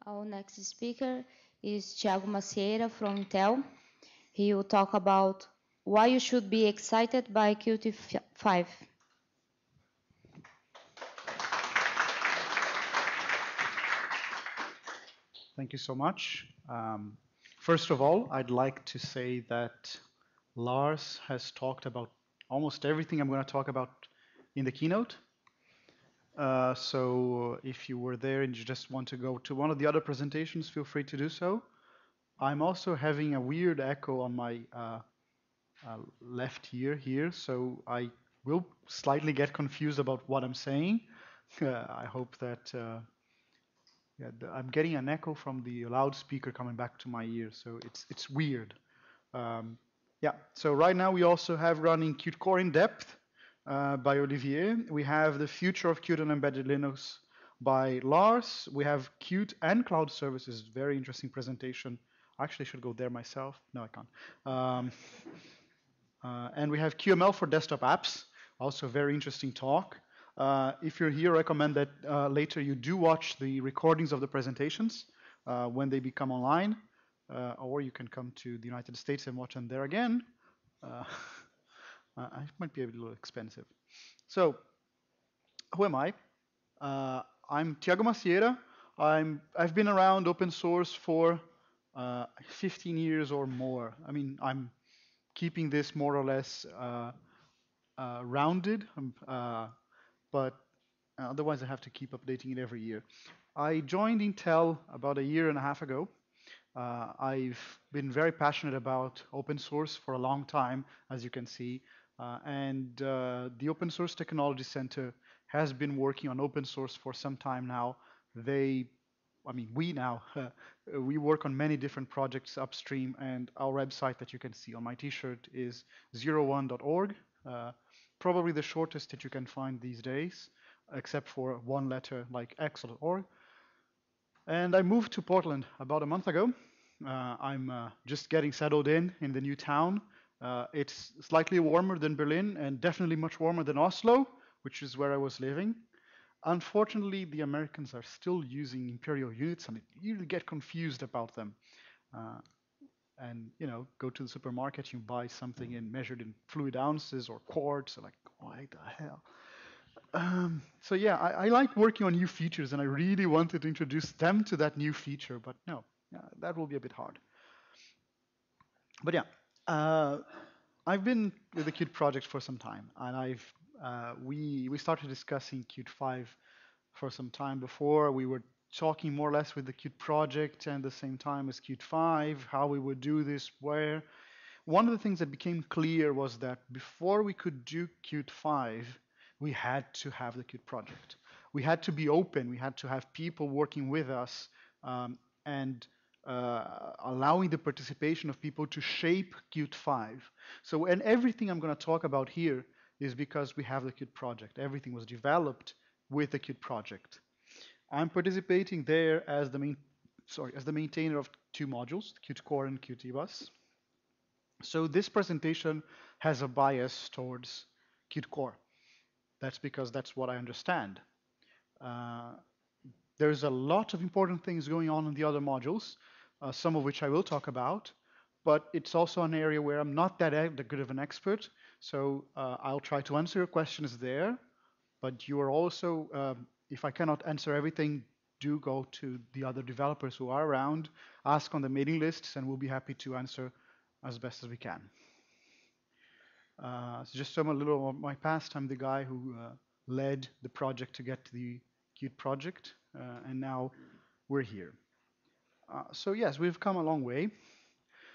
Our next speaker is Thiago Macieira from Intel. He will talk about why you should be excited by Qt5. Thank you so much. First of all, I'd like to say that Lars has talked about almost everything I'm going to talk about in the keynote. So if you were there and you just want to go to one of the other presentations, feel free to do so. I'm also having a weird echo on my left ear here, so I will slightly get confused about what I'm saying. I hope that I'm getting an echo from the loudspeaker coming back to my ear, so it's weird. Yeah, so right now we also have running Qt Core in depth by Olivier. We have the future of Qt and embedded Linux by Lars. We have Qt and cloud services, very interesting presentation. I actually should go there myself. No, I can't. And we have QML for desktop apps, also a very interesting talk. If you're here, I recommend that later you do watch the recordings of the presentations when they become online, or you can come to the United States and watch them there again. It might be a little expensive. So, who am I? I'm Thiago Macieira. I've been around open source for 15 years or more. I mean, I'm keeping this more or less rounded, but otherwise I have to keep updating it every year. I joined Intel about a year and a half ago. I've been very passionate about open source for a long time, as you can see, and the Open Source Technology Center has been working on open source for some time now. We work on many different projects upstream, and our website that you can see on my t-shirt is 01.org, probably the shortest that you can find these days, except for one letter like x.org. And I moved to Portland about a month ago. I'm just getting settled in the new town. It's slightly warmer than Berlin and definitely much warmer than Oslo, which is where I was living. Unfortunately, the Americans are still using imperial units, and you get confused about them. And go to the supermarket, you buy something and measured in fluid ounces or quarts. Like, why the hell? So yeah, I like working on new features, and I really wanted to introduce them to that new feature, but no, that will be a bit hard. But yeah, I've been with the Qt project for some time, and we started discussing Qt5 for some time before. We were talking more or less with the Qt project and the same time as Qt5, how we would do this, where. One of the things that became clear was that before we could do Qt5, we had to have the Qt project. We had to be open. We had to have people working with us and allowing the participation of people to shape Qt5. So, and everything I'm going to talk about here is because we have the Qt project. Everything was developed with the Qt project. I'm participating there as the maintainer of two modules, Qt Core and QtBus. So this presentation has a bias towards Qt Core. That's because that's what I understand. There's a lot of important things going on in the other modules, some of which I will talk about, but it's also an area where I'm not that good of an expert, so I'll try to answer your questions there, but you are also, if I cannot answer everything, do go to the other developers who are around, ask on the mailing lists, and we'll be happy to answer as best as we can. So just some a little of my past. I'm the guy who led the project to get to the Qt project, and now we're here. So yes, we've come a long way.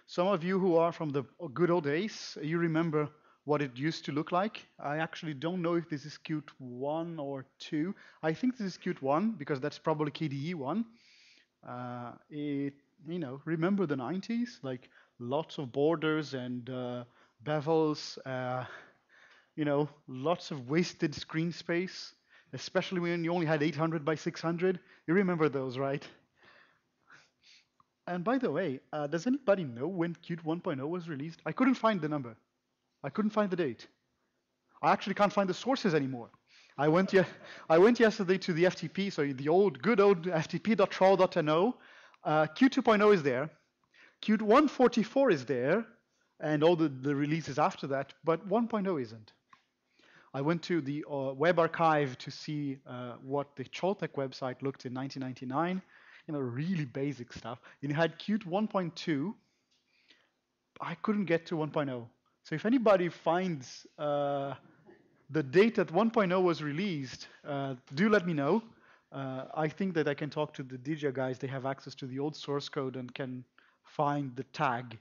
Some of you who are from the good old days, you remember what it used to look like. I actually don't know if this is Qt 1 or 2. I think this is Qt 1 because that's probably KDE 1. Remember the 90s? Like lots of borders and bevels, lots of wasted screen space, especially when you only had 800 by 600. You remember those, right? And by the way, does anybody know when Qt 1.0 was released? I couldn't find the number. I couldn't find the date. I actually can't find the sources anymore. I went, ye- I went yesterday to the FTP, so the good old ftp.troll.no. Qt 2.0 is there. Qt 144 is there, and all the releases after that, but 1.0 isn't. I went to the web archive to see what the Choltech website looked in 1999. Really basic stuff. It had Qt 1.2. I couldn't get to 1.0. So if anybody finds the date that 1.0 was released, do let me know. I think that I can talk to the Dija guys. They have access to the old source code and can find the tag.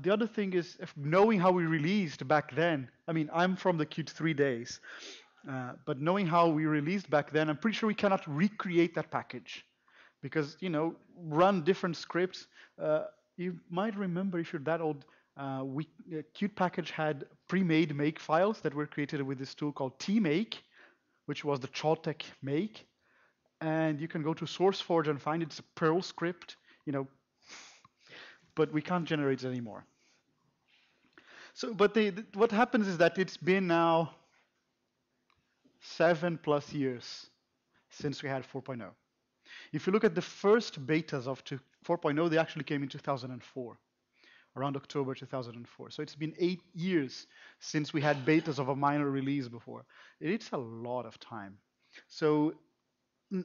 The other thing is knowing how we released back then. I mean, I'm from the Qt 3 days, but knowing how we released back then, I'm pretty sure we cannot recreate that package because, run different scripts. You might remember if you're that old, Qt package had pre-made make files that were created with this tool called tmake, which was the Choltech make. And you can go to SourceForge and find it's a Perl script, but we can't generate it anymore. So, but what happens is that it's been now 7+ years since we had 4.0. If you look at the first betas of 4.0, they actually came in 2004, around October 2004. So it's been 8 years since we had betas of a minor release before. It's a lot of time. So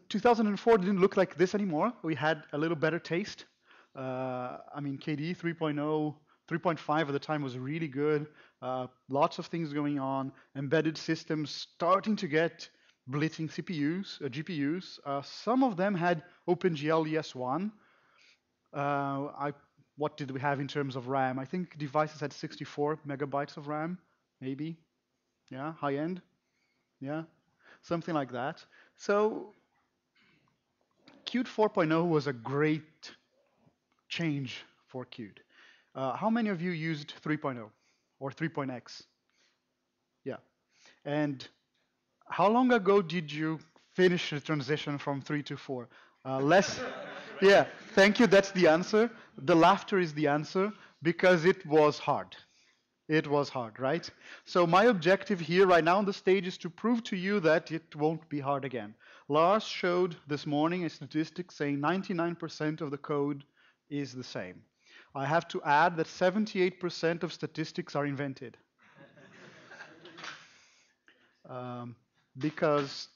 2004 didn't look like this anymore. We had a little better taste. KDE 3.0, 3.5 at the time was really good. Lots of things going on. Embedded systems starting to get blitzing CPUs, GPUs. Some of them had OpenGL ES1. What did we have in terms of RAM? I think devices had 64 megabytes of RAM, maybe. Yeah, high end. Yeah, something like that. So Qt 4.0 was a great change for Qt. How many of you used 3.0 or 3.x? Yeah. And how long ago did you finish the transition from 3 to 4? Less. Yeah, thank you. That's the answer. The laughter is the answer because it was hard. It was hard, right? So my objective here right now on the stage is to prove to you that it won't be hard again. Lars showed this morning a statistic saying 99% of the code is the same. I have to add that 78% of statistics are invented. Because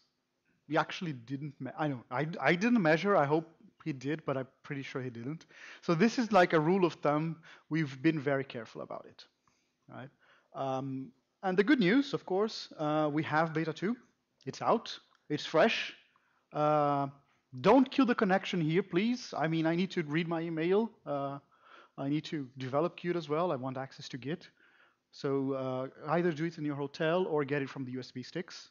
we actually didn't, I didn't measure, I hope he did, but I'm pretty sure he didn't. So this is like a rule of thumb. We've been very careful about it, right? And the good news, of course, we have beta 2. It's out, it's fresh. Don't kill the connection here, please. I need to read my email. I need to develop Qt as well. I want access to Git. So either do it in your hotel or get it from the USB sticks.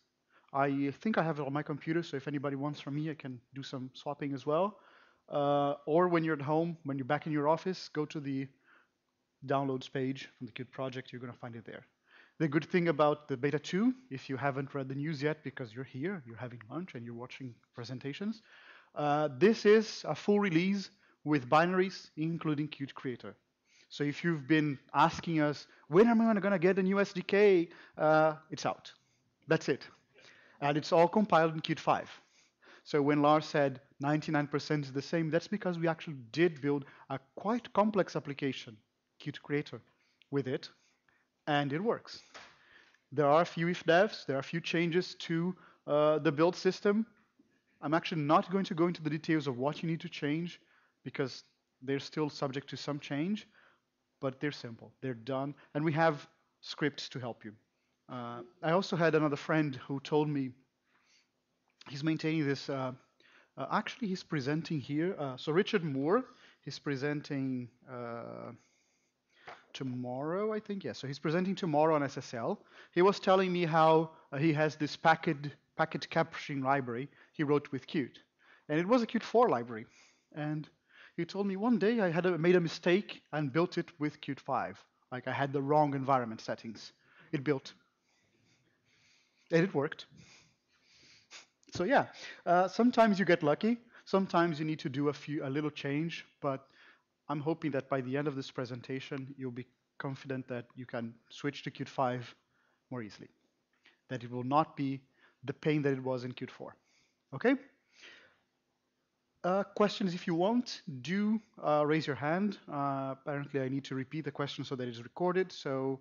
I think I have it on my computer, so if anybody wants from me, I can do some swapping as well. Or when you're at home, when you're back in your office, go to the downloads page from the Qt project. You're going to find it there. The good thing about the beta 2, if you haven't read the news yet because you're here, you're having lunch and you're watching presentations, this is a full release with binaries, including Qt Creator. So if you've been asking us, when am I going to get a new SDK? It's out. That's it. And it's all compiled in Qt 5. So when Lars said 99% is the same, that's because we actually did build a quite complex application, Qt Creator, with it, and it works. There are a few ifdefs, there are a few changes to the build system. I'm actually not going to go into the details of what you need to change because they're still subject to some change, but they're simple, they're done, and we have scripts to help you. I also had another friend who told me he's maintaining this, actually he's presenting here, so Richard Moore, he's presenting tomorrow, I think, yeah, so he's presenting tomorrow on SSL. He was telling me how he has this packet capturing library he wrote with Qt, and it was a Qt 4 library, and he told me one day I had made a mistake and built it with Qt 5, like I had the wrong environment settings. It built, and it worked. So yeah, sometimes you get lucky. Sometimes you need to do a little change, but I'm hoping that by the end of this presentation, you'll be confident that you can switch to Qt 5 more easily. that it will not be the pain that it was in Qt 4. Okay? Questions, if you want, do raise your hand. Apparently, I need to repeat the question so that it's recorded. So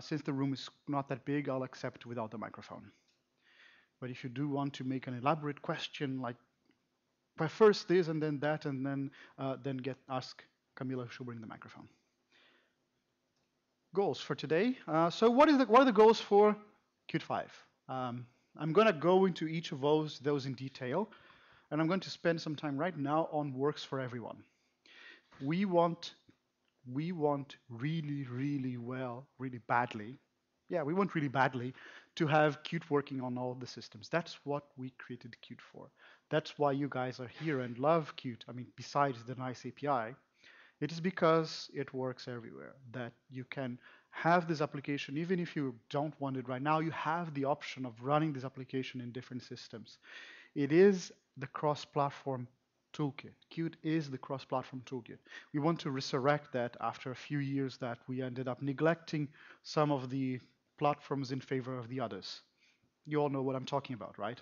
since the room is not that big, I'll accept without the microphone. But if you do want to make an elaborate question, like first this and then that, and then ask Camila, she'll bring the microphone. Goals for today. So what are the goals for Qt 5? I'm going to go into each of those in detail, and I'm going to spend some time right now on works for everyone. We want really, really well, really badly. Yeah, we want really badly to have Qt working on all the systems. That's what we created Qt for. That's why you guys are here and love Qt. I mean, besides the nice API, it is because it works everywhere, that you can have this application, even if you don't want it right now, you have the option of running this application in different systems. It is the cross-platform toolkit. Qt is the cross-platform toolkit. We want to resurrect that after a few years that we ended up neglecting some of the platforms in favor of the others. You all know what I'm talking about, right?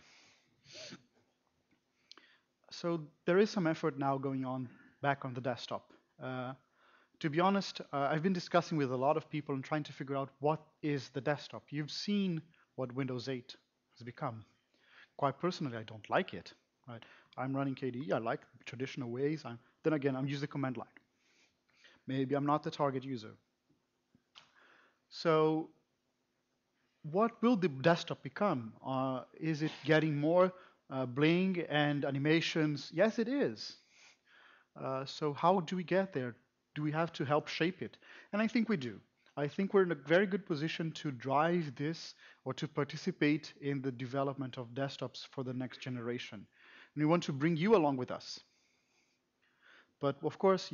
So there is some effort now going on back on the desktop. To be honest, I've been discussing with a lot of people and trying to figure out what is the desktop. You've seen what Windows 8 has become. Quite personally, I don't like it. Right? I'm running KDE. I like traditional ways. Then again, I'm using the command line. Maybe I'm not the target user. So what will the desktop become? Is it getting more bling and animations? Yes, it is. So how do we get there? Do we have to help shape it? And I think we do. I think we're in a very good position to drive this or to participate in the development of desktops for the next generation. And we want to bring you along with us. But of course,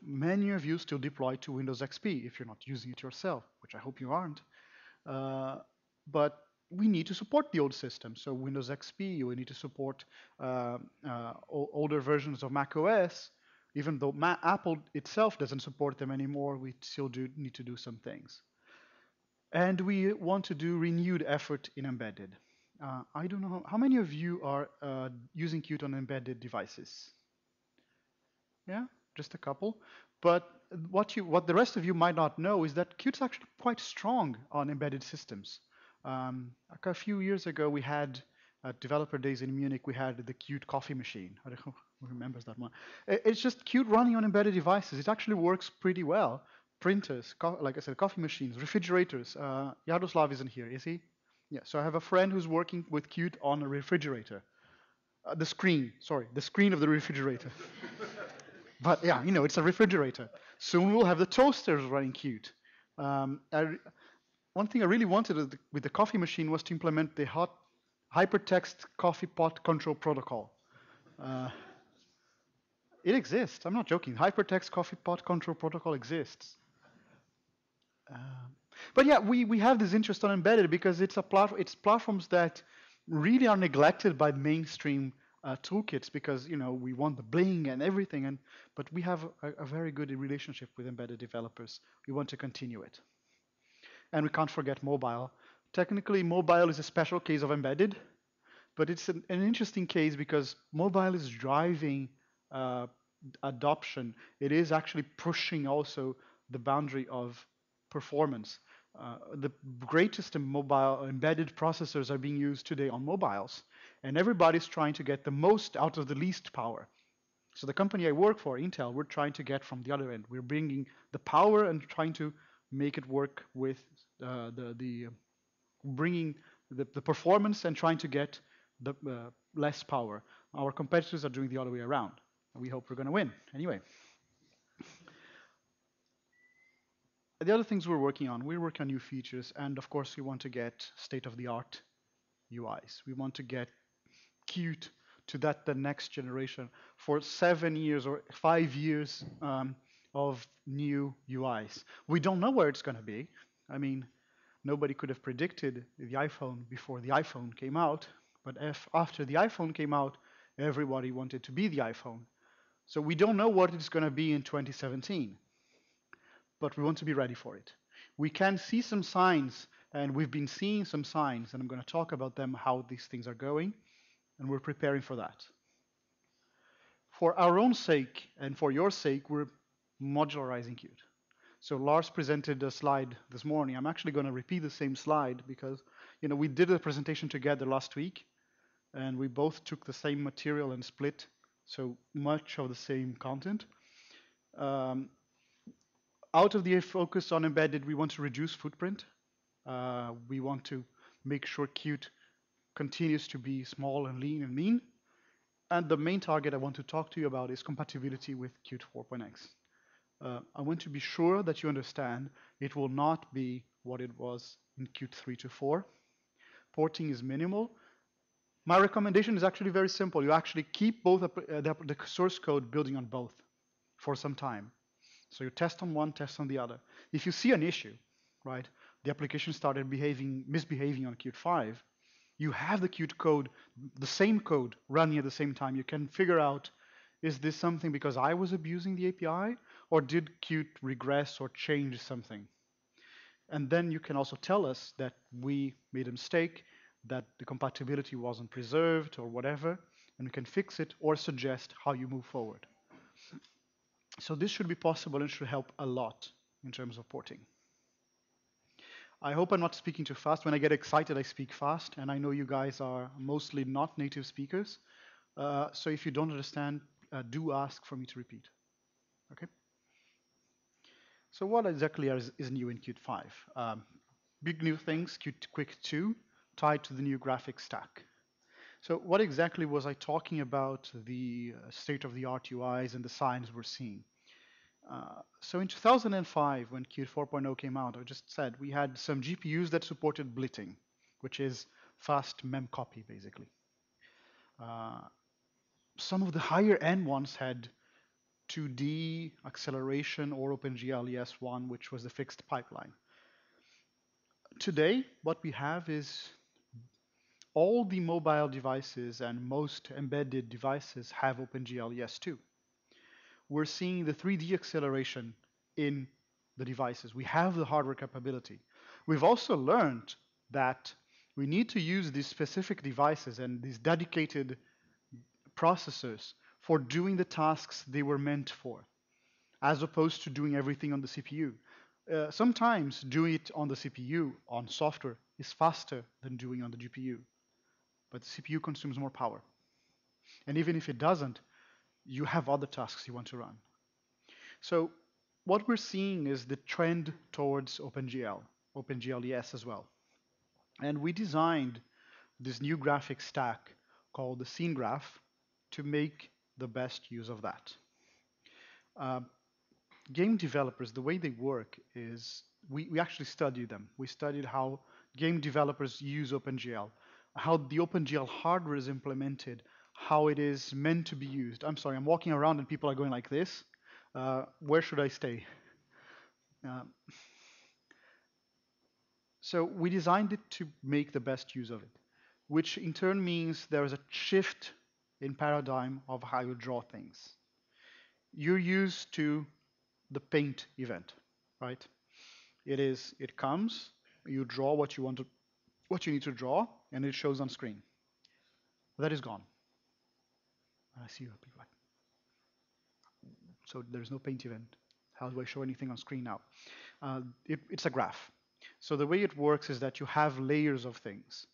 many of you still deploy to Windows XP if you're not using it yourself, which I hope you aren't. But we need to support the old system. So Windows XP, we need to support older versions of Mac OS. Even though Apple itself doesn't support them anymore, we still do need to do some things. And we want to do renewed effort in embedded. I don't know, how many of you are using Qt on embedded devices? Yeah, just a couple. But what the rest of you might not know is that Qt's actually quite strong on embedded systems. A few years ago, we had at Developer Days in Munich, we had the Qt coffee machine. I don't know who remembers that one. It's just Qt running on embedded devices. It actually works pretty well. Printers, like I said, coffee machines, refrigerators. Yaroslav isn't here, is he? Yeah, so I have a friend who's working with Qt on a refrigerator. The screen of the refrigerator. But yeah, it's a refrigerator. Soon we'll have the toasters running Qt. One thing I really wanted with the coffee machine was to implement the hypertext coffee pot control protocol. It exists. I'm not joking. Hypertext coffee pot control protocol exists. But yeah, we have this interest on embedded because it's platforms that really are neglected by mainstream toolkits because we want the bling and everything, but we have a very good relationship with embedded developers. We want to continue it. And we can't forget mobile. Technically, mobile is a special case of embedded, but it's an interesting case because mobile is driving adoption. It is actually pushing also the boundary of performance. The greatest mobile embedded processors are being used today on mobiles, and everybody's trying to get the most out of the least power. So the company I work for, Intel, we're trying to get from the other end. We're bringing the power and trying to make it work with bringing the performance and trying to get the less power. Our competitors are doing the other way around. We hope we're going to win. Anyway. The other things we're working on new features, and of course we want to get state-of-the-art UIs. We want to get Qt to the next generation for 7 years or 5 years of new UIs. We don't know where it's going to be. I mean, nobody could have predicted the iPhone before the iPhone came out, but after the iPhone came out, everybody wanted to be the iPhone. So we don't know what it's going to be in 2017. But we want to be ready for it. We can see some signs And we've been seeing some signs, and I'm going to talk about them, how these things are going, and we're preparing for that. For our own sake and for your sake, we're modularizing Qt. So Lars presented a slide this morning. I'm actually going to repeat the same slide because we did a presentation together last week, and we both took the same material and split so much of the same content. Out of the focus on embedded, we want to reduce footprint. We want to make sure Qt continues to be small and lean and mean. And the main target I want to talk to you about is compatibility with Qt 4.x. I want to be sure that you understand it will not be what it was in Qt 3 to 4. Porting is minimal. My recommendation is actually very simple. You actually keep both the source code building on both for some time. So you test on one, test on the other. If you see an issue, right, the application started misbehaving on Qt 5, you have the Qt code, the same code running at the same time. You can figure out, is this something because I was abusing the API, or did Qt regress or change something? And then you can also tell us that we made a mistake, that the compatibility wasn't preserved or whatever, and we can fix it or suggest how you move forward. So this should be possible and should help a lot in terms of porting. I hope I'm not speaking too fast. When I get excited, I speak fast, and I know you guys are mostly not native speakers. So if you don't understand, do ask for me to repeat. Okay? So what exactly is new in Qt 5? Big new things, Qt Quick 2, tied to the new graphics stack. So what exactly was I talking about the state-of-the-art UIs and the signs we're seeing? So in 2005, when Qt 4.0 came out, I just said we had some GPUs that supported blitting, which is fast mem copy, basically. Some of the higher-end ones had 2D acceleration or OpenGL ES1, which was the fixed pipeline. Today, what we have is all the mobile devices and most embedded devices have OpenGL ES2. We're seeing the 3D acceleration in the devices. We have the hardware capability. We've also learned that we need to use these specific devices and these dedicated processors for doing the tasks they were meant for, as opposed to doing everything on the CPU. Sometimes doing it on the CPU, on software, is faster than doing on the GPU. But the CPU consumes more power. And even if it doesn't, you have other tasks you want to run. So what we're seeing is the trend towards OpenGL, OpenGL ES as well. And we designed this new graphics stack called the Scene Graph to make the best use of that. Game developers, the way they work is, we actually studied them. We studied how game developers use OpenGL, how the OpenGL hardware is implemented, how it is meant to be used. I'm sorry, I'm walking around and people are going like this. Where should I stay? So we designed it to make the best use of it, which in turn means there is a shift in paradigm of how you draw things. You're used to the paint event, right? It comes, you draw what you need to draw, and it shows on screen. That is gone. I see you people like, so there's no paint event. How do I show anything on screen now? It's a graph. So the way it works is that you have layers of things.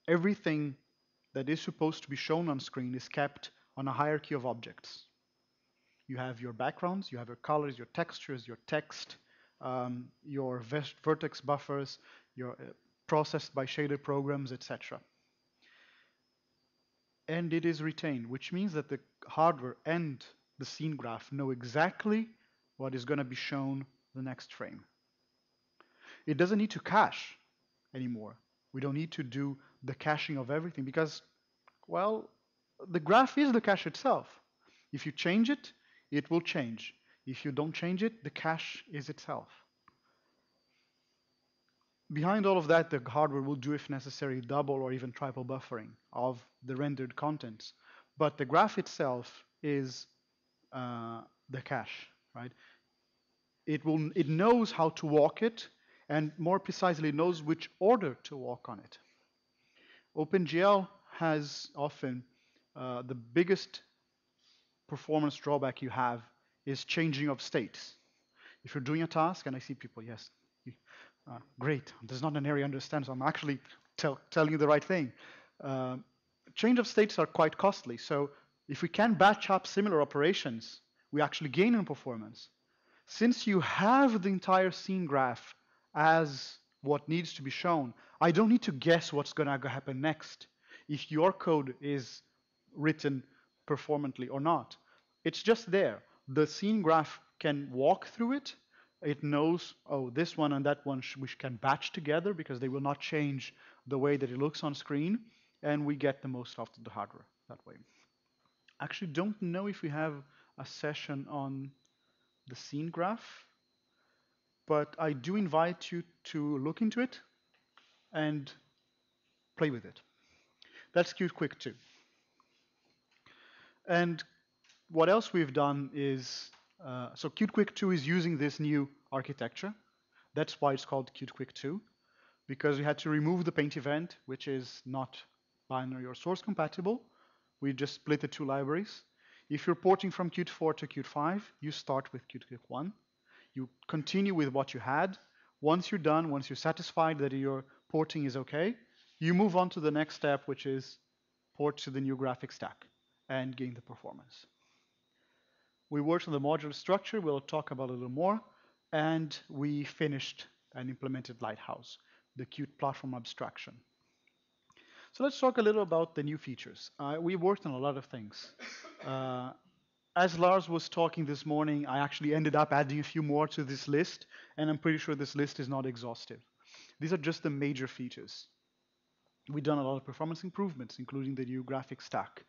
Everything that is supposed to be shown on screen is kept on a hierarchy of objects. You have your backgrounds, you have your colors, your textures, your text, your vertex buffers, your processed by shader programs, etc. And it is retained, which means that the hardware and the scene graph know exactly what is going to be shown the next frame. It doesn't need to cache anymore. We don't need to do the caching of everything because, well, the graph is the cache itself. If you change it, it will change. If you don't change it, the cache is itself. Behind all of that, the hardware will do, if necessary, double or even triple buffering of the rendered contents. But the graph itself is the cache, right? It knows how to walk it, and more precisely knows which order to walk on it. OpenGL has often the biggest performance drawback you have is changing of states. If you're doing a task, and I see people, yes, great, there's not an area I understand, so I'm actually telling you the right thing. Uh, change of states are quite costly, so if we can batch up similar operations, we actually gain in performance. Since you have the entire scene graph as what needs to be shown, I don't need to guess what's going to happen next if your code is written performantly or not. It's just there. The scene graph can walk through it. It knows, oh, this one and that one we can batch together because they will not change the way that it looks on screen, and we get the most out of the hardware that way. Actually, don't know if we have a session on the scene graph, but I do invite you to look into it and play with it. That's QtQuick2. And what else we've done is, so QtQuick2 is using this new architecture. That's why it's called QtQuick2, because we had to remove the paint event, which is not binary or source compatible. We just split the two libraries. If you're porting from Qt4 to Qt5, you start with QtQuick1. You continue with what you had. Once you're done, once you're satisfied that your porting is okay, you move on to the next step, which is port to the new graphic stack and gain the performance. We worked on the modular structure. We'll talk about it a little more. And we finished and implemented Lighthouse, the Qt platform abstraction. So let's talk a little about the new features. We worked on a lot of things. As Lars was talking this morning, I actually ended up adding a few more to this list, and I'm pretty sure this list is not exhaustive. These are just the major features. We've done a lot of performance improvements, including the new graphic stack.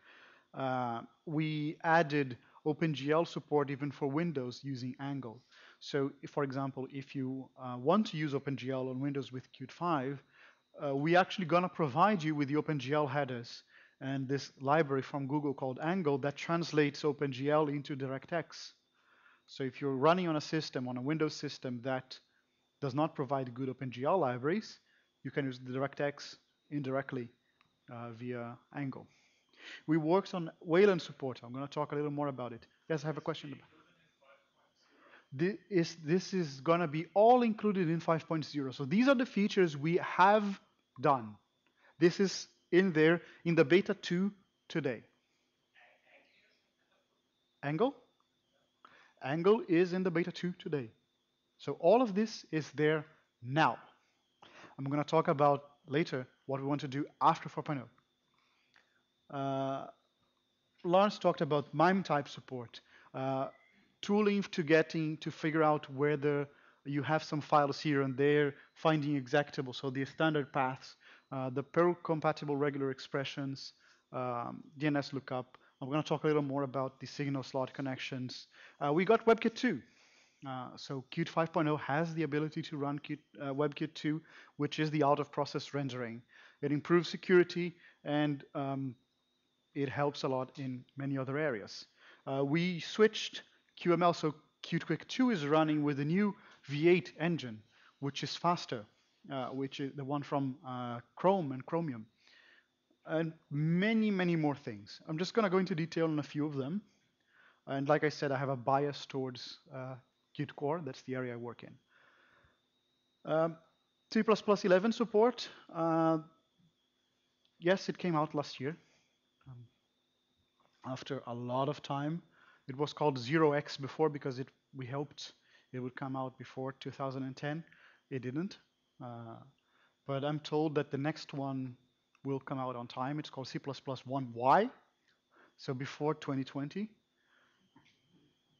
We added OpenGL support even for Windows using Angle. So, for example, if you want to use OpenGL on Windows with Qt5, we actually gonna provide you with the OpenGL headers and this library from Google called Angle that translates OpenGL into DirectX. So if you're running on a system, on a Windows system that does not provide good OpenGL libraries, you can use DirectX indirectly via Angle. We worked on Wayland support. I'm going to talk a little more about it. Yes, I have a question. This is going to be all included in 5.0. So these are the features we have done. This is in there in the beta 2 today. Angle? Angle is in the beta 2 today. So all of this is there now. I'm going to talk about later what we want to do after 4.0. Lars talked about MIME type support, tooling to figure out whether you have some files here and there, finding executables, so the standard paths, the Perl compatible regular expressions, DNS lookup. I'm going to talk a little more about the signal slot connections. We got WebKit 2. So Qt 5.0 has the ability to run WebKit 2, which is the out-of-process rendering. It improves security and it helps a lot in many other areas. We switched QML, so QtQuick 2 is running with the new V8 engine, which is faster, which is the one from Chrome and Chromium, and many, many more things. I'm just going to go into detail on a few of them. And like I said, I have a bias towards Qt Core. That's the area I work in. C++11 support. Yes, it came out last year. After a lot of time. It was called 0x before because we hoped it would come out before 2010. It didn't. But I'm told that the next one will come out on time. It's called C++1y, so before 2020.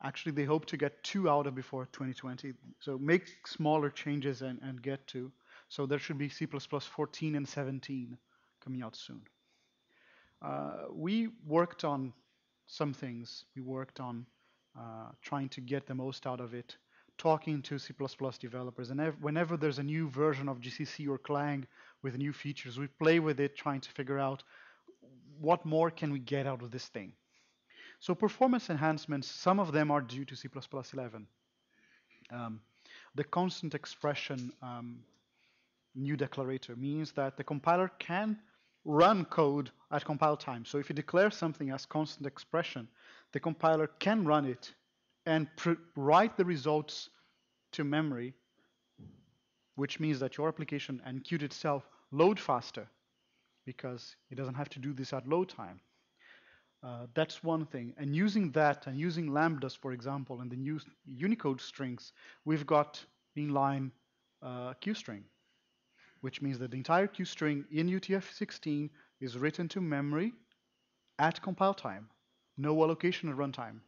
Actually, they hope to get 2 out of before 2020. So make smaller changes and get to. So there should be C++14 and 17 coming out soon. We worked on some things. We worked on trying to get the most out of it, talking to C++ developers. And whenever there's a new version of GCC or Clang with new features, we play with it, trying to figure out what more can we get out of this thing. So performance enhancements, some of them are due to C++11. the constant expression new declarator means that the compiler can run code at compile time. So if you declare something as constant expression, the compiler can run it and write the results to memory, which means that your application and Qt itself load faster because it doesn't have to do this at load time. That's one thing. And using that and using lambdas, for example, and the new Unicode strings, we've got inline QString, which means that the entire QString in UTF-16 is written to memory at compile time. No allocation at runtime.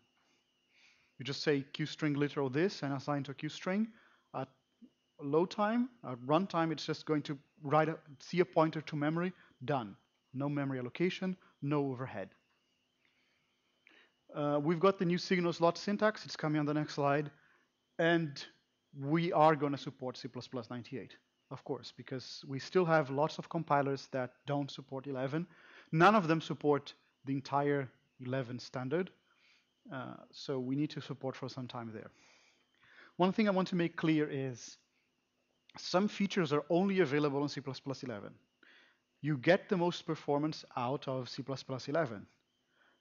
You just say QString literal this and assign to a QString. At load time, at runtime, it's just going to see a pointer to memory, done. No memory allocation, no overhead. We've got the new signal slot syntax. It's coming on the next slide. And we are going to support C++98, of course, because we still have lots of compilers that don't support 11. None of them support the entire 11 standard. So we need to support for some time there. One thing I want to make clear is some features are only available in C++11. You get the most performance out of C++11.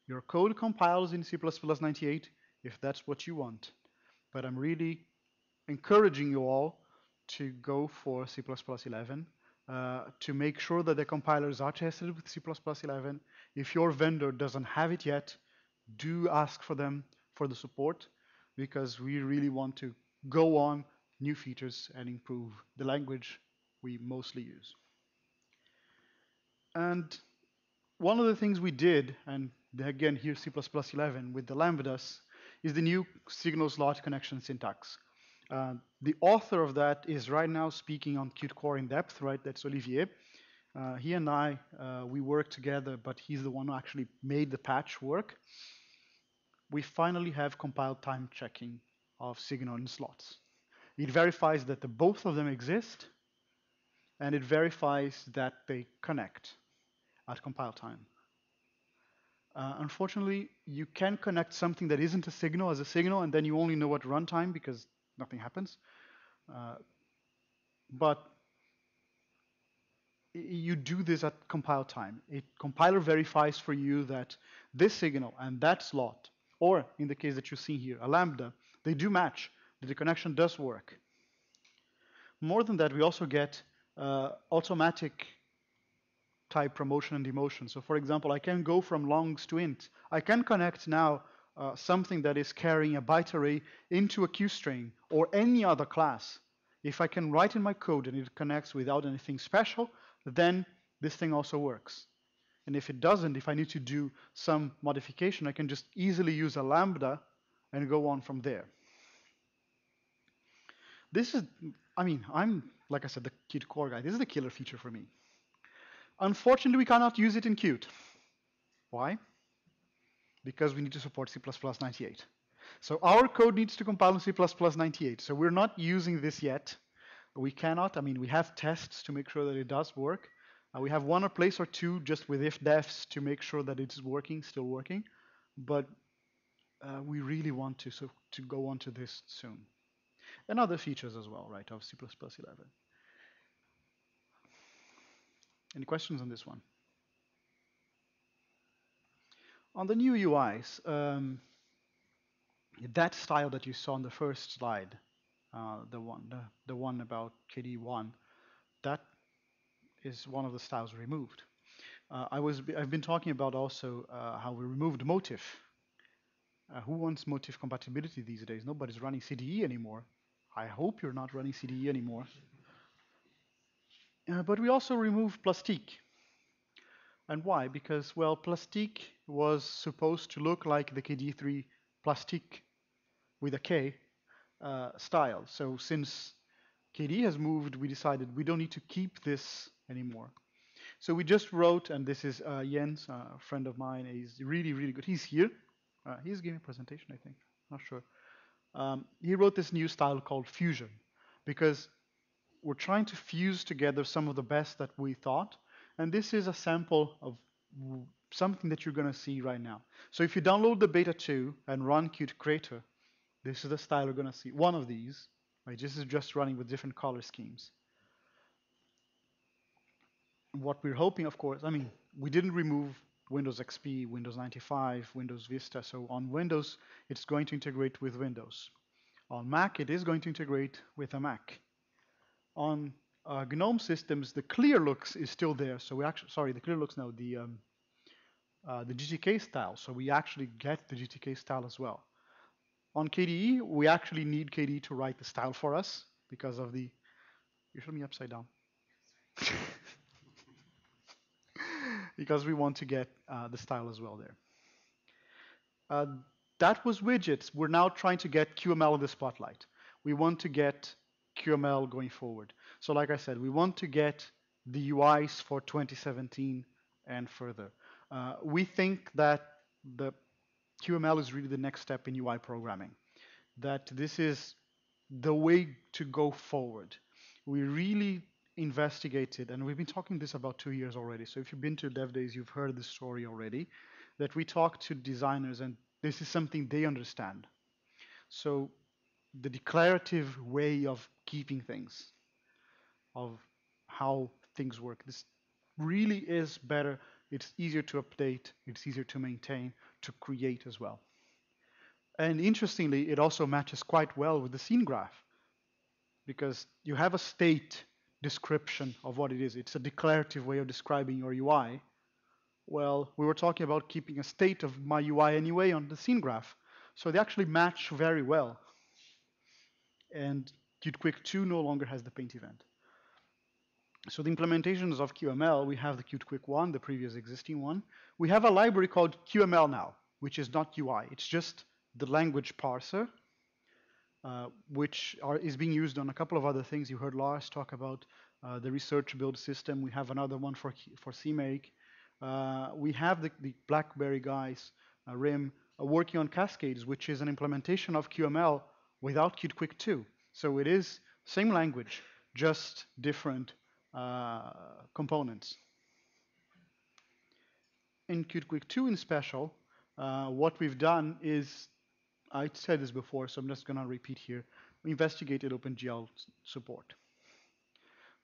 Your code compiles in C++98 if that's what you want. But I'm really encouraging you all to go for C++11 to make sure that the compilers are tested with C++11. If your vendor doesn't have it yet, do ask for them for the support because we really want to go on new features and improve the language we mostly use. And one of the things we did, and again here C++11 with the lambdas, is the new signal slot connection syntax. The author of that is right now speaking on Qt Core in depth, right? That's Olivier. He and I, we work together, but he's the one who actually made the patch work. We finally have compiled time checking of signal and slots. It verifies that the both of them exist, and it verifies that they connect at compile time. Unfortunately, you can connect something that isn't a signal as a signal, and then you only know at runtime because nothing happens. But you do this at compile time. A compiler verifies for you that this signal and that slot, or in the case that you see here, a lambda, they do match, that the connection does work. More than that, we also get automatic type promotion and demotion. So for example, I can go from longs to int. I can connect now something that is carrying a byte array into a QString or any other class. If I can write in my code and it connects without anything special, then this thing also works. And if it doesn't, if I need to do some modification, I can just easily use a lambda and go on from there. This is, I mean, I'm, like I said, the Qt Core guy. This is the killer feature for me. Unfortunately, we cannot use it in Qt. Why? Because we need to support C++98. So our code needs to compile in C++98. So we're not using this yet. We cannot. I mean, we have tests to make sure that it does work. We have one place or two just with if-defs to make sure that it's working, still working. But we really want to go on to this soon. And other features as well, right, of C++11. Any questions on this one? On the new UIs, that style that you saw on the first slide, the one about KDE1, that is one of the styles removed. I've been talking about also how we removed motif. Who wants motif compatibility these days? Nobody's running CDE anymore. I hope you're not running CDE anymore. But we also removed plastique. And why? Because, well, plastique was supposed to look like the KDE3 plastique with a K style. So since KDE has moved, we decided we don't need to keep this anymore. So we just wrote, and this is Jens, a friend of mine. He's really, really good. He's here. He's giving a presentation, I think. Not sure. He wrote this new style called Fusion because we're trying to fuse together some of the best that we thought. And this is a sample of something that you're going to see right now. So if you download the beta 2 and run Qt Creator, this is the style you're going to see. One of these, Right? This is just running with different color schemes. What we're hoping, of course, I mean, we didn't remove Windows XP, Windows 95, Windows Vista. So on Windows, it's going to integrate with Windows. On Mac, it is going to integrate with a Mac. On GNOME systems, the clear looks is still there. So we actually, sorry, the clear looks, no, the GTK style. So we actually get the GTK style as well. On KDE, we actually need KDE to write the style for us because of the, you showed me upside down. Because we want to get the style as well there. That was widgets. We're now trying to get QML in the spotlight. We want to get QML going forward. So like I said, we want to get the UIs for 2017 and further. We think that the QML is really the next step in UI programming, that this is the way to go forward. We really investigated, and we've been talking this about 2 years already. So if you've been to Dev Days, you've heard this story already, that we talked to designers, and this is something they understand. So the declarative way of keeping things, of how things work, this really is better. It's easier to update, it's easier to maintain, to create as well. And interestingly, it also matches quite well with the scene graph, because you have a state description of what it is. It's a declarative way of describing your UI. Well, we were talking about keeping a state of my UI anyway on the scene graph. So they actually match very well. And QtQuick 2 no longer has the paint event. So the implementations of QML, we have the QtQuick 1, the previous existing one. We have a library called QML now, which is not UI. It's just the language parser, which is being used on a couple of other things. You heard Lars talk about the research build system. We have another one for CMake. We have the BlackBerry guys, RIM, working on Cascades, which is an implementation of QML without QtQuick 2. So it is same language, just different components. In QtQuick 2 in special, what we've done is, I said this before, so I'm just going to repeat here. We investigated OpenGL support.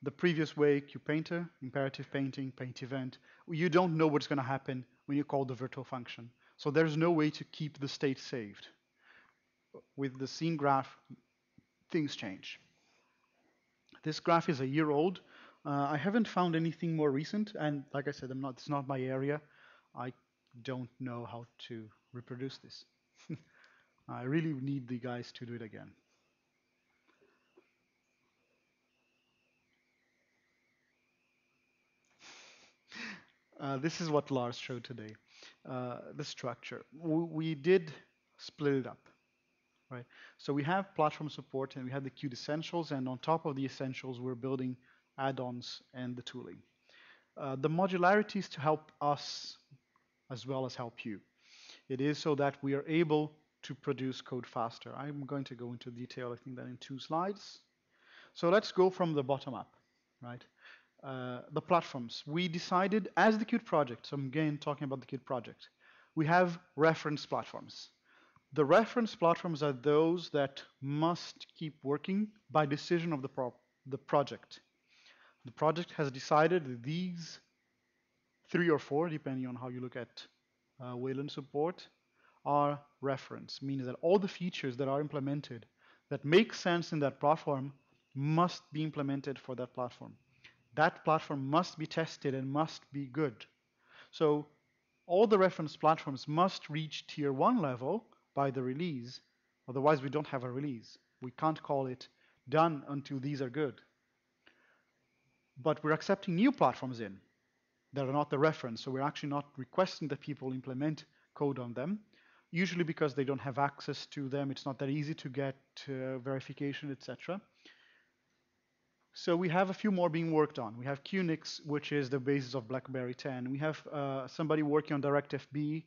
The previous way, QPainter, imperative painting, paint event, you don't know what's going to happen when you call the virtual function. So there's no way to keep the state saved. With the scene graph, things change. This graph is a year old. I haven't found anything more recent, and like I said, it's not my area. I don't know how to reproduce this. I really need the guys to do it again. This is what Lars showed today, the structure. We did split it up, right? So we have platform support and we have the Qt Essentials, and on top of the Essentials, we're building add-ons and the tooling. The modularity is to help us as well as help you. It is so that we are able to produce code faster. I'm going to go into detail, I think that in 2 slides. So let's go from the bottom up, right? The platforms. We decided as the Qt project, so I'm again talking about the Qt project, we have reference platforms. The reference platforms are those that must keep working by decision of the project. The project has decided that these 3 or 4, depending on how you look at Wayland support, are reference, meaning that all the features that are implemented that make sense in that platform must be implemented for that platform. That platform must be tested and must be good. So all the reference platforms must reach tier 1 level by the release. Otherwise, we don't have a release. We can't call it done until these are good. But we're accepting new platforms in that are not the reference. So we're actually not requesting that people implement code on them, usually because they don't have access to them. It's not that easy to get verification, etc. So we have a few more being worked on. We have QNX, which is the basis of BlackBerry 10. We have somebody working on DirectFB.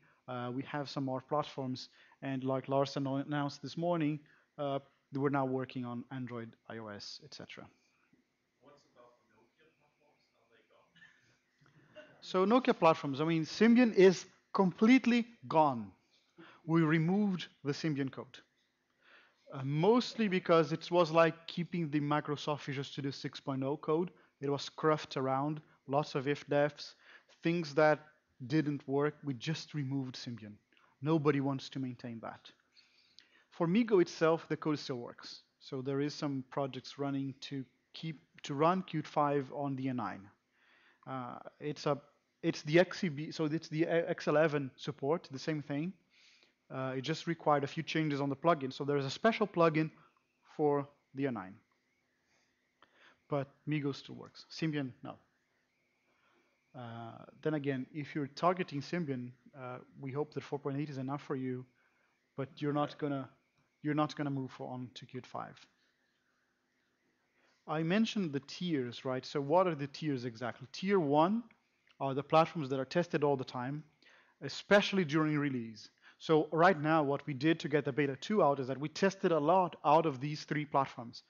We have some more platforms. And like Larson announced this morning, we're now working on Android, iOS, etc. So Nokia platforms, I mean, Symbian is completely gone. We removed the Symbian code. Mostly because it was like keeping the Microsoft Visual Studio 6.0 code. It was scruffed around, lots of if-defs, things that didn't work. We just removed Symbian. Nobody wants to maintain that. For MeeGo itself, the code still works. So there is some projects running to run Qt5 on the N9. It's the XCB, so it's the X11 support, the same thing. It just required a few changes on the plugin. So there's a special plugin for the N9. But MeeGo still works. Symbian, no. Then again, if you're targeting Symbian, we hope that 4.8 is enough for you, but you're not gonna move on to Qt5. I mentioned the tiers, right? So what are the tiers exactly? Tier 1 are the platforms that are tested all the time, especially during release. So right now, what we did to get the beta 2 out is that we tested a lot out of these 3 platforms.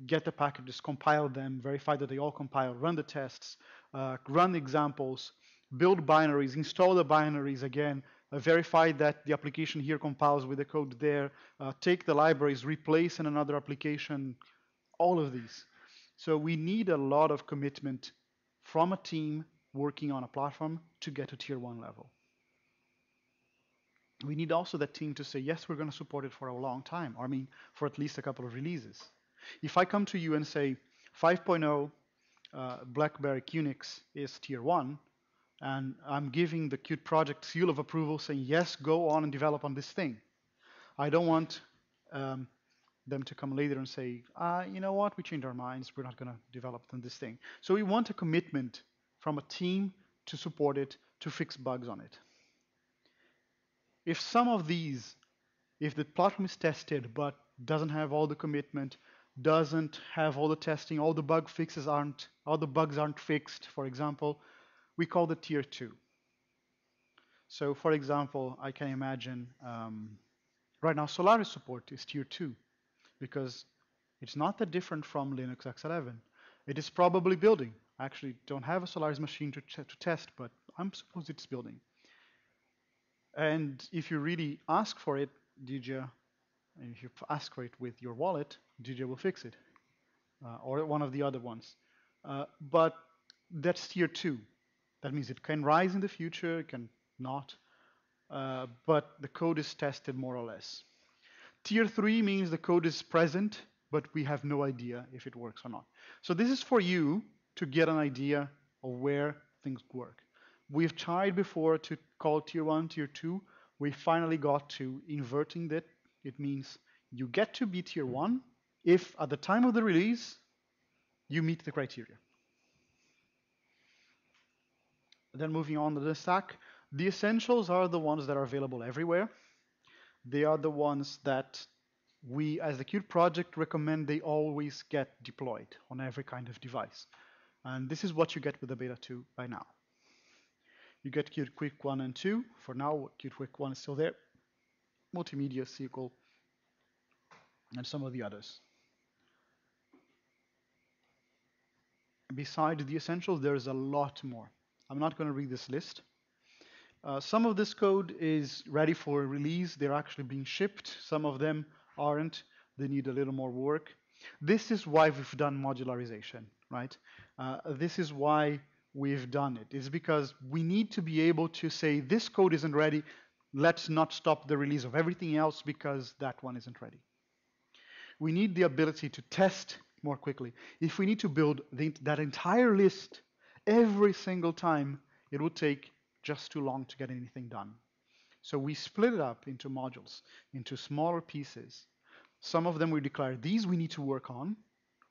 Get the packages, compile them, verify that they all compile, run the tests, run examples, build binaries, install the binaries again, verify that the application here compiles with the code there, take the libraries, replace in another application, all of these. So we need a lot of commitment from a team working on a platform to get to tier 1 level. We need also that team to say, yes, we're going to support it for a long time. I mean, for at least a couple of releases. If I come to you and say 5.0 BlackBerry Qnix is tier 1, and I'm giving the Qt project seal of approval saying, yes, go on and develop on this thing. I don't want them to come later and say, you know what, we changed our minds, we're not going to develop on this thing. So we want a commitment from a team to support it, to fix bugs on it. If some of these, if the platform is tested but doesn't have all the commitment, doesn't have all the testing, all the bug fixes aren't, all the bugs aren't fixed, for example, we call it tier 2. So for example, I can imagine right now Solaris support is tier 2 because it's not that different from Linux X11. It is probably building. I actually don't have a Solaris machine to test, but I'm supposed it's building. And if you really ask for it, DJ, and if you ask for it with your wallet, DJ will fix it, or one of the other ones. But that's tier 2. That means it can rise in the future, it can not, but the code is tested more or less. Tier 3 means the code is present, but we have no idea if it works or not. So this is for you to get an idea of where things work. We've tried before to call tier 1, tier 2. We finally got to inverting that. It means you get to be tier 1 if at the time of the release you meet the criteria. Then moving on to the stack, the essentials are the ones that are available everywhere. They are the ones that we, as the Qt project, recommend they always get deployed on every kind of device. And this is what you get with the beta 2 by now. You get Qt Quick 1 and 2. For now, Qt Quick 1 is still there. Multimedia, SQL, and some of the others. Besides the essentials, there's a lot more. I'm not going to read this list. Some of this code is ready for release. They're actually being shipped. Some of them aren't. They need a little more work. This is why we've done modularization, right? This is why we've done it. It's because we need to be able to say this code isn't ready. Let's not stop the release of everything else because that one isn't ready. We need the ability to test more quickly. If we need to build that entire list every single time, it would take just too long to get anything done. So we split it up into modules, into smaller pieces. Some of them we declare these we need to work on.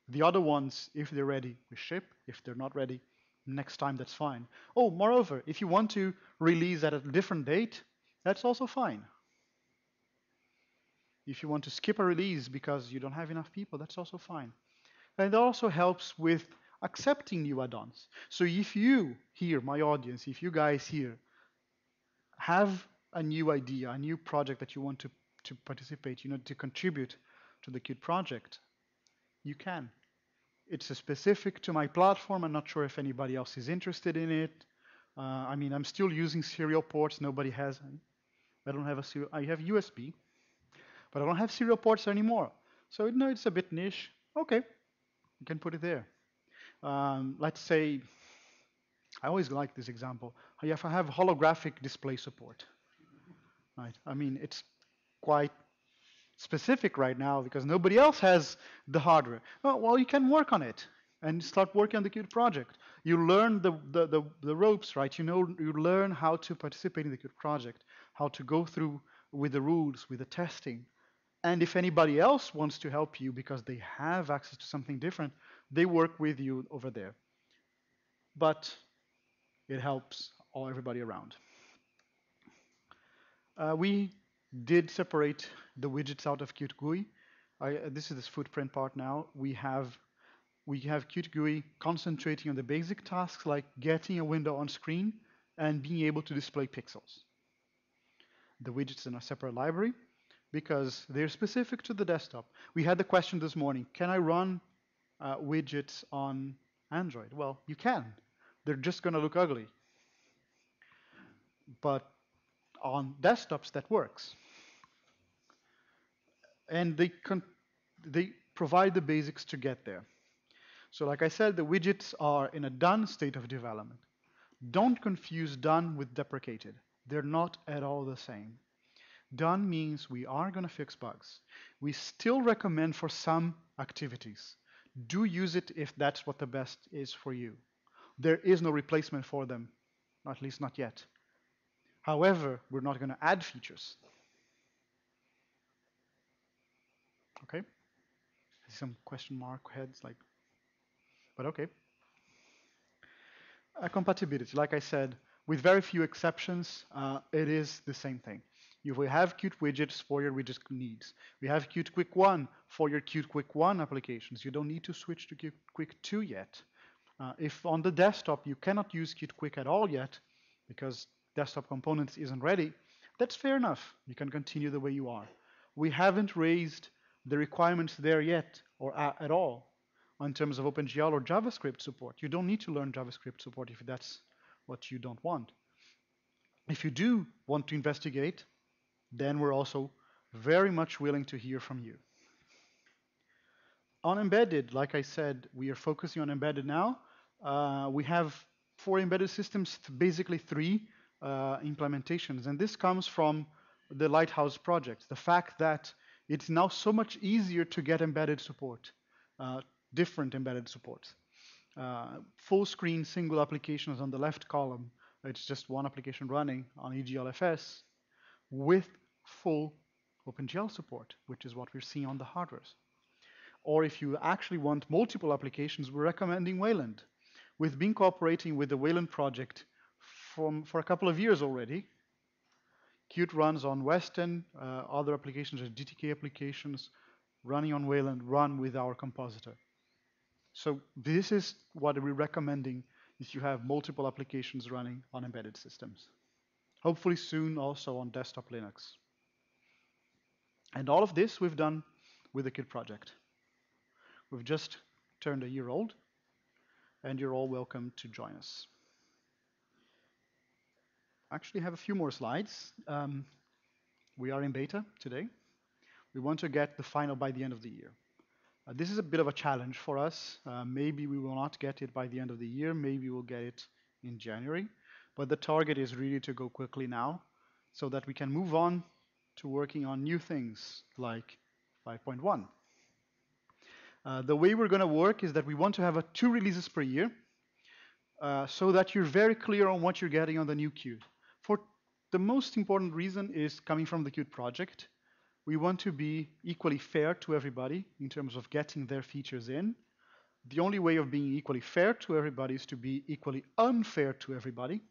The other ones, if they're ready, we ship. If they're not ready, next time, that's fine. Oh, moreover, if you want to release at a different date, that's also fine. If you want to skip a release because you don't have enough people, that's also fine. And it also helps with accepting new add-ons. So if you here, my audience, if you guys here have a new idea, a new project that you want to participate, to contribute to the Qt project, you can. It's specific to my platform. I'm not sure if anybody else is interested in it. I mean, I'm still using serial ports. Nobody has. I don't have a serial. I have USB. but I don't have serial ports anymore. So no, it's a bit niche. Okay, you can put it there. Let's say, I always like this example. If I have holographic display support, right? I mean, it's quite specific right now because nobody else has the hardware. Oh, well, you can work on it and start working on the Qt project. You learn the ropes, right? You learn how to participate in the Qt project, how to go through with the rules, with the testing. And if anybody else wants to help you because they have access to something different, they work with you over there. But it helps everybody around. We did separate the widgets out of Qt GUI. This is this footprint part now. We have Qt GUI concentrating on the basic tasks like getting a window on screen and being able to display pixels. The widgets in a separate library because they're specific to the desktop. We had the question this morning, can I run widgets on Android? Well, you can. They're just going to look ugly. But on desktops, that works. And they provide the basics to get there. So like I said, the widgets are in a done state of development. Don't confuse done with deprecated. They're not at all the same. Done means we are going to fix bugs. We still recommend for some activities. Do use it if that's what the best is for you. There is no replacement for them, at least not yet. However, we're not going to add features. Okay? I see some question mark heads, like, but okay. Compatibility, like I said, with very few exceptions, it is the same thing. We have Qt widgets for your widget needs. We have Qt Quick 1 for your Qt Quick 1 applications. You don't need to switch to Qt Quick 2 yet. If on the desktop you cannot use Qt Quick at all yet because desktop components isn't ready, that's fair enough. You can continue the way you are. We haven't raised the requirements there yet or at all in terms of OpenGL or JavaScript support. You don't need to learn JavaScript support if that's what you don't want. If you do want to investigate, then we're also very much willing to hear from you. On embedded, like I said, we are focusing on embedded now. We have for embedded systems basically three implementations, and this comes from the Lighthouse project. The fact that it's now so much easier to get embedded support, different embedded supports. Full screen single applications on the left column. It's just one application running on EGLFS with full OpenGL support, which is what we're seeing on the hardwares. Or if you actually want multiple applications, we're recommending Wayland. We've been cooperating with the Wayland project for a couple of years already. Qt runs on Western, other applications are GTK applications running on Wayland, run with our compositor. So this is what we're recommending if you have multiple applications running on embedded systems. Hopefully soon also on desktop Linux. And all of this we've done with the Qt project. We've just turned a year old, and you're all welcome to join us. Actually, have a few more slides. We are in beta today. We want to get the final by the end of the year. This is a bit of a challenge for us. Maybe we will not get it by the end of the year. Maybe we'll get it in January. But the target is really to go quickly now so that we can move on to working on new things like 5.1. The way we're going to work is that we want to have 2 releases per year so that you're very clear on what you're getting on the new Qt. For the most important reason is coming from the Qt project. We want to be equally fair to everybody in terms of getting their features in. The only way of being equally fair to everybody is to be equally unfair to everybody,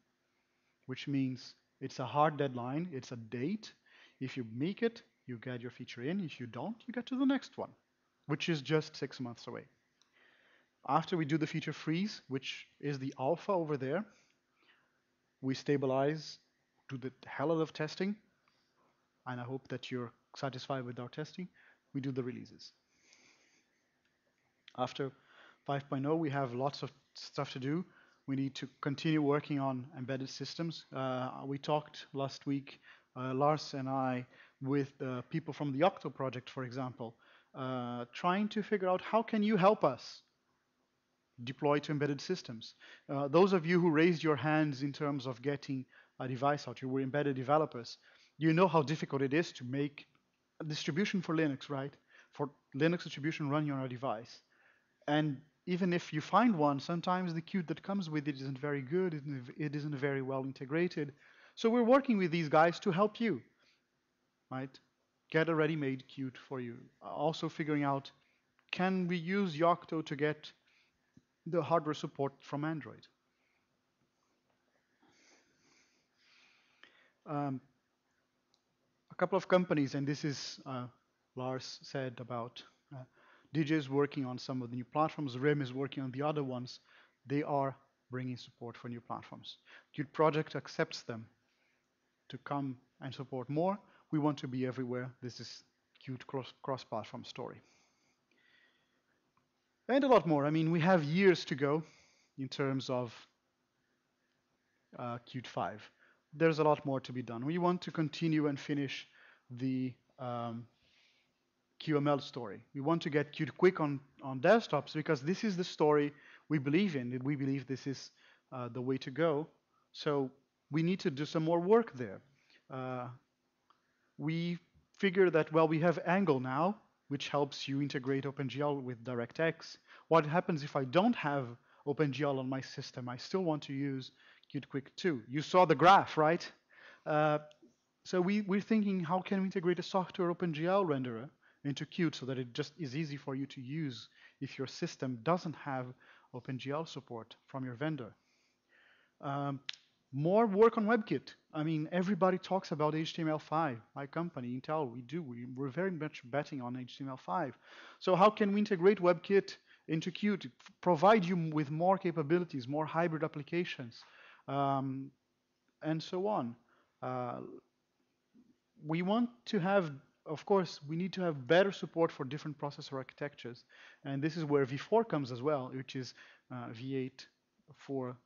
which means it's a hard deadline, it's a date. If you make it, you get your feature in. If you don't, you get to the next one, which is just 6 months away. After we do the feature freeze, which is the alpha over there, we stabilize, do the hell of testing, and I hope that you're satisfied with our testing. We do the releases. After 5.0, we have lots of stuff to do. We need to continue working on embedded systems. We talked last week, Lars and I, with people from the Octo project, for example, trying to figure out how can you help us deploy to embedded systems. Those of you who raised your hands in terms of getting a device out, you were embedded developers, you know how difficult it is to make a distribution for Linux, right? For Linux distribution running on a device. And even if you find one, sometimes the Qt that comes with it isn't very good, it isn't very well integrated. So we're working with these guys to help you, right? Get a ready-made Qt for you. Also figuring out, can we use Yocto to get the hardware support from Android? Um, a couple of companies, and this is Lars said about DJ is working on some of the new platforms, RIM is working on the other ones. They are bringing support for new platforms. Qt project accepts them to come and support more. We want to be everywhere. This is Qt cross-platform story. And a lot more. I mean, we have years to go in terms of Qt 5. There's a lot more to be done. We want to continue and finish the QML story. We want to get Qt quick on desktops because this is the story we believe in. We believe this is the way to go. So we need to do some more work there. We figure that, well, we have Angle now, which helps you integrate OpenGL with DirectX. What happens if I don't have OpenGL on my system? I still want to use Qt Quick 2. You saw the graph, right? So we're thinking, how can we integrate a software OpenGL renderer into Qt so that it just is easy for you to use if your system doesn't have OpenGL support from your vendor. More work on WebKit. I mean, everybody talks about HTML5. My company, Intel, we're very much betting on HTML5. So how can we integrate WebKit into Qt, provide you with more capabilities, more hybrid applications, and so on. We want to have, of course, we need to have better support for different processor architectures. And this is where V4 comes as well, which is V8 for,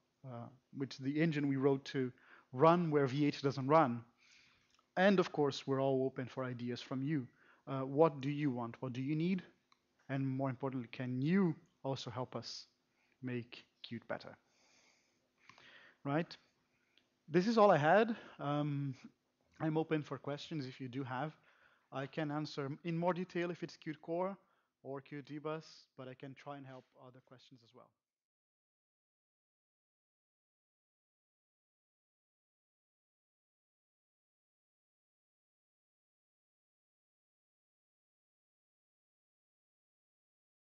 which is the engine we wrote to run where V8 doesn't run. And of course, we're all open for ideas from you. What do you want? What do you need? And more importantly, can you also help us make Qt better? Right? This is all I had. I'm open for questions if you do have. I can answer in more detail if it's Qt Core or Qt Dbus, but I can try and help other questions as well.